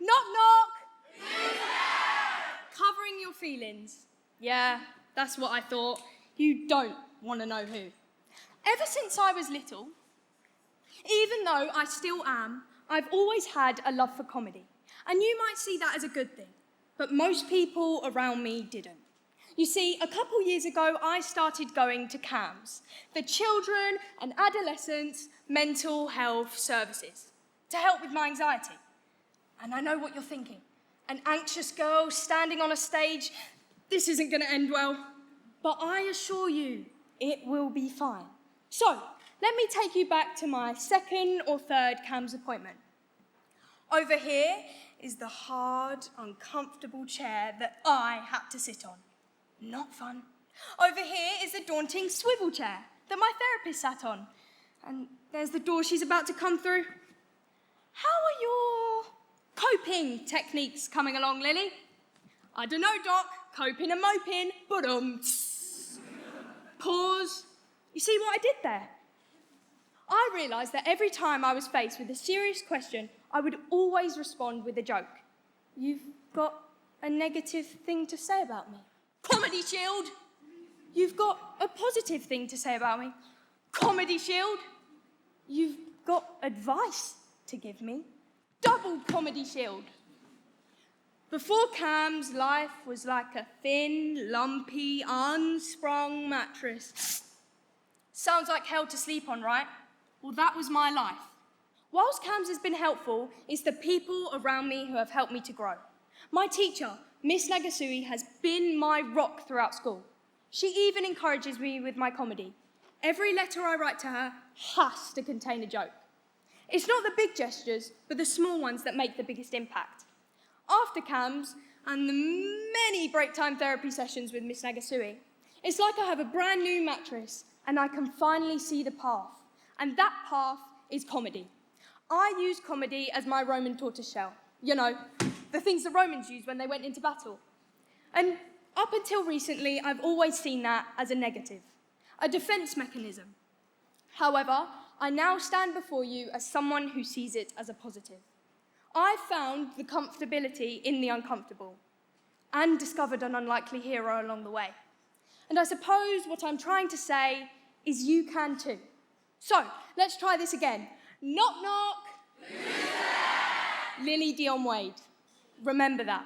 Knock, knock. Covering your feelings. Yeah, that's what I thought. You don't want to know who. Ever since I was little, even though I still am, I've always had a love for comedy. And you might see that as a good thing, but most people around me didn't. You see, a couple years ago, I started going to CAMS, the Children and Adolescents Mental Health Services, to help with my anxiety. And I know what you're thinking. An anxious girl standing on a stage, this isn't going to end well. But I assure you, it will be fine. So, let me take you back to my second or third CAMS appointment. Over here is the hard, uncomfortable chair that I had to sit on. Not fun. Over here is the daunting swivel chair that my therapist sat on. And there's the door she's about to come through. How are your coping techniques coming along, Lily? I don't know, Doc. Coping and moping, but Pause. You see what I did there? I realised that every time I was faced with a serious question, I would always respond with a joke. You've got a negative thing to say about me? Comedy Shield. You've got a positive thing to say about me? Comedy Shield. You've got advice to give me? Double Comedy Shield. Before CAMS, life was like a thin, lumpy, unsprung mattress. Sounds like hell to sleep on, right? Well, that was my life. Whilst CAMS has been helpful, it's the people around me who have helped me to grow. My teacher, Miss Nagasui, has been my rock throughout school. She even encourages me with my comedy. Every letter I write to her has to contain a joke. It's not the big gestures, but the small ones that make the biggest impact. After CAMS and the many break time therapy sessions with Miss Nagasui, it's like I have a brand new mattress and I can finally see the path. And that path is comedy. I use comedy as my Roman tortoiseshell. You know, the things the Romans used when they went into battle. And up until recently, I've always seen that as a negative, a defense mechanism. However, I now stand before you as someone who sees it as a positive. I found the comfortability in the uncomfortable and discovered an unlikely hero along the way. And I suppose what I'm trying to say is you can too. So, let's try this again. Knock, knock. Who's there? Lily Dion-Wade. Remember that.